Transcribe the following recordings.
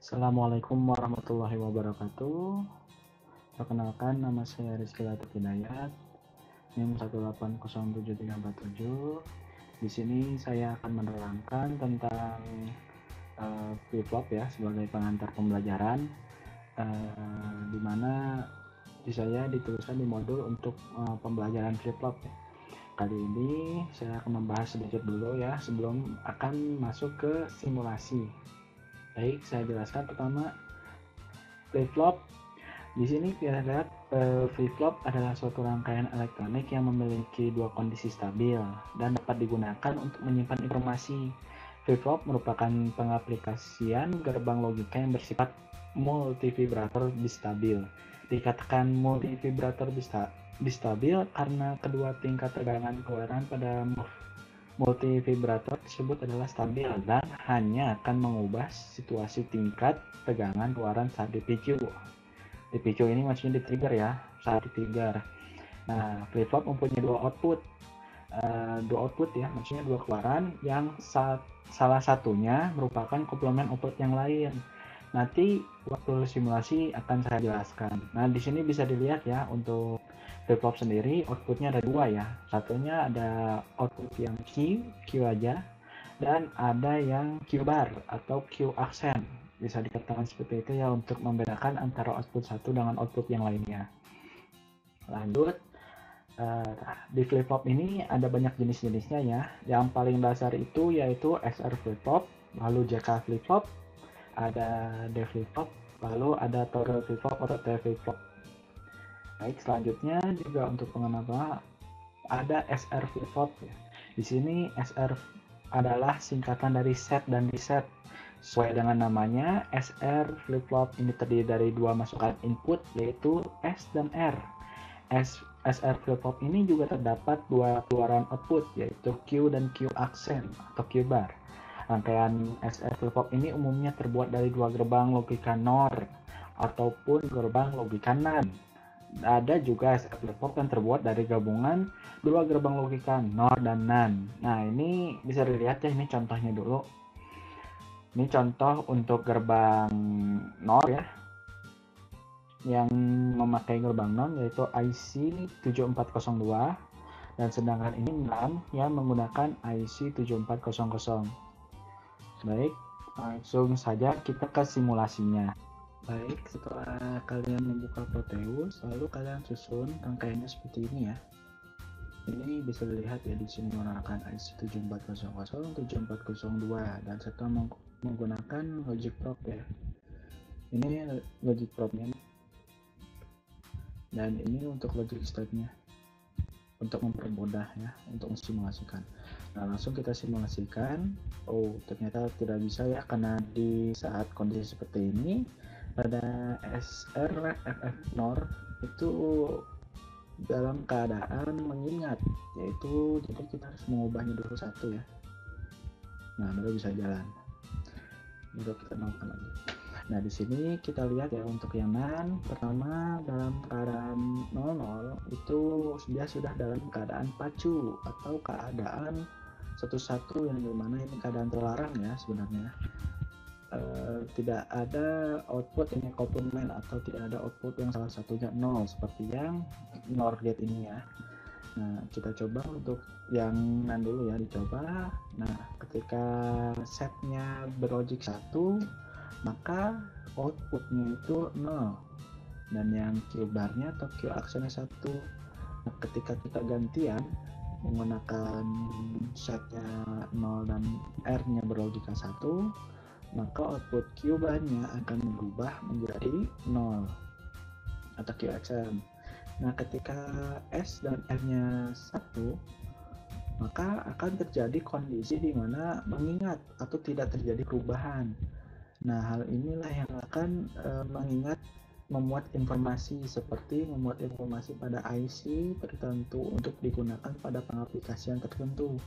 Assalamualaikum warahmatullahi wabarakatuh. Perkenalkan, nama saya Rizky Latif Hidayat, NIM 1807347. Di sini saya akan menerangkan tentang flip-flop ya sebagai pengantar pembelajaran, di mana di saya dituliskan di modul untuk pembelajaran flip-flop. Kali ini saya akan membahas sedikit dulu ya sebelum akan masuk ke simulasi. Baik, saya jelaskan pertama flip-flop. Di sini kita lihat flip-flop adalah suatu rangkaian elektronik yang memiliki dua kondisi stabil dan dapat digunakan untuk menyimpan informasi. Flip-flop merupakan pengaplikasian gerbang logika yang bersifat multivibrator bistabil. Dikatakan multivibrator bistabil karena kedua tingkat tegangan keluaran pada multivibrator tersebut adalah stabil dan hanya akan mengubah situasi tingkat tegangan keluaran saat dipicu. Dipicu ini maksudnya di trigger ya, saat di trigger. Nah, flip-flop mempunyai dua output ya, maksudnya dua keluaran yang salah satunya merupakan komplement output yang lain. Nanti waktu simulasi akan saya jelaskan. Nah, di sini bisa dilihat ya untuk flip-flop sendiri outputnya ada dua ya. Satunya ada output yang Q aja, dan ada yang Q bar atau Q aksen. Bisa dikatakan seperti itu ya untuk membedakan antara output satu dengan output yang lainnya. Lanjut, di flip-flop ini ada banyak jenis-jenisnya ya. Yang paling dasar itu yaitu SR flip-flop, lalu JK flip-flop, ada D flip-flop, lalu ada toggle flip-flop atau T flip-flop. Baik, selanjutnya juga untuk pengenal ada SR flip-flop ya. Di sini SR adalah singkatan dari set dan reset. Sesuai dengan namanya, SR flip-flop ini terdiri dari dua masukan input yaitu S dan R. SR flip-flop ini juga terdapat dua keluaran output yaitu Q dan Q aksen atau Q bar. Rangkaian SR flip-flop ini umumnya terbuat dari dua gerbang logika NOR ataupun gerbang logika NAND. Ada juga SR flip-flop yang terbuat dari gabungan dua gerbang logika NOR dan NAND. Nah, ini bisa dilihat ya, ini contohnya dulu. Ini contoh untuk gerbang NOR ya, yang memakai gerbang NOR yaitu IC 7402, dan sedangkan ini NAND yang menggunakan IC 7400. Baik, langsung saja kita ke simulasinya. Baik, setelah kalian membuka Proteus, lalu kalian susun rangkaiannya seperti ini ya. Ini bisa dilihat ya, di sini menggunakan IC 7400, 7402, dan serta menggunakan logic probe ya. Ini logic probe-nya, dan ini untuk logic step-nya untuk mempermudah ya untuk mensimulasikan. Nah, langsung kita simulasikan. Oh, ternyata tidak bisa ya, karena di saat kondisi seperti ini pada SR FF NOR itu dalam keadaan mengingat, yaitu jadi kita harus mengubahnya dulu satu ya. Nah, baru bisa jalan, baru kita nolkan lagi. Nah, di sini kita lihat ya untuk yang NAND pertama dalam keadaan 00 itu dia sudah dalam keadaan pacu atau keadaan 11 yang dimana ini keadaan terlarang ya sebenarnya. Tidak ada output ini komplement atau tidak ada output yang salah satunya 0 seperti yang NOR gate ini ya. Nah, kita coba untuk yang NAND dulu ya, dicoba. Nah, ketika setnya berlogic 1, maka outputnya itu 0, dan yang Q barnya atau Q aksennya 1. Nah, ketika kita gantian menggunakan setnya 0 dan R nya berlogika 1, maka output Q barnya akan berubah menjadi 0 atau Q aksen. Nah, ketika S dan R nya 1, maka akan terjadi kondisi di mana mengingat atau tidak terjadi perubahan. Nah, hal inilah yang akan mengingat memuat informasi, seperti memuat informasi pada IC tertentu untuk digunakan pada pengaplikasian tertentu.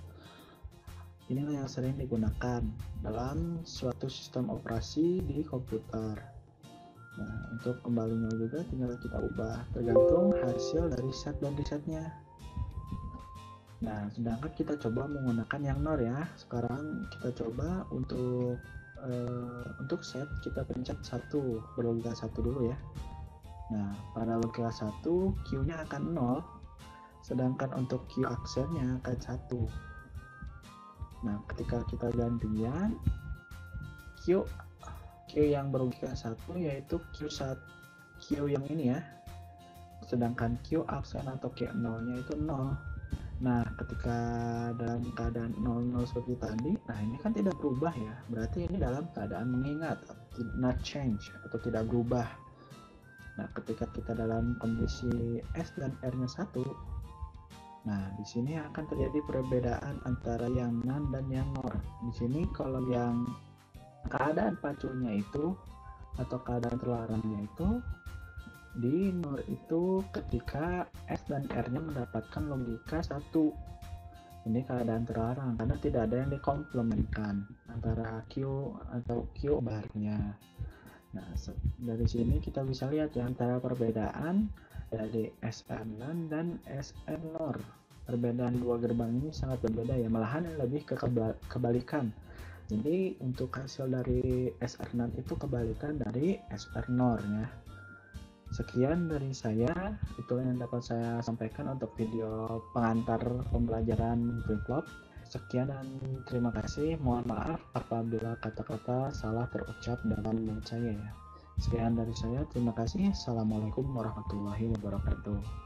Inilah yang sering digunakan dalam suatu sistem operasi di komputer. Nah, untuk kembalinya juga tinggal kita ubah tergantung hasil dari set dan resetnya. Nah, sedangkan kita coba menggunakan yang NOR ya. Sekarang kita coba untuk untuk set kita pencet 1 berlogika 1 dulu ya. Nah, pada logika 1 Q-nya akan 0, sedangkan untuk Q aksennya akan 1. Nah, ketika kita gantian Q yang berlogika 1 yaitu Q yang ini ya, sedangkan Q aksen atau Q0-nya itu 0. Nah, ketika dalam keadaan 00 seperti tadi, nah ini kan tidak berubah ya, berarti ini dalam keadaan mengingat, not change atau tidak berubah. Nah, ketika kita dalam kondisi S dan R-nya 1, nah di sini akan terjadi perbedaan antara yang NaN dan yang NOR. Di sini kalau yang keadaan pacunya itu atau keadaan terlarangnya itu di NOR itu ketika S dan R-nya mendapatkan logika 1. Ini keadaan terlarang karena tidak ada yang dikomplementkan antara Q atau Q barnya. Nah, dari sini kita bisa lihat ya antara perbedaan dari SR NaN dan SR NOR. Perbedaan dua gerbang ini sangat berbeda ya, malahan lebih ke kebalikan. Jadi untuk hasil dari SR NaN itu kebalikan dari SR NOR ya. Sekian dari saya, itulah yang dapat saya sampaikan untuk video pengantar pembelajaran flip-flop. Sekian dan terima kasih. Mohon maaf apabila kata-kata salah terucap dalam mulut saya ya. Sekian dari saya, terima kasih. Assalamualaikum warahmatullahi wabarakatuh.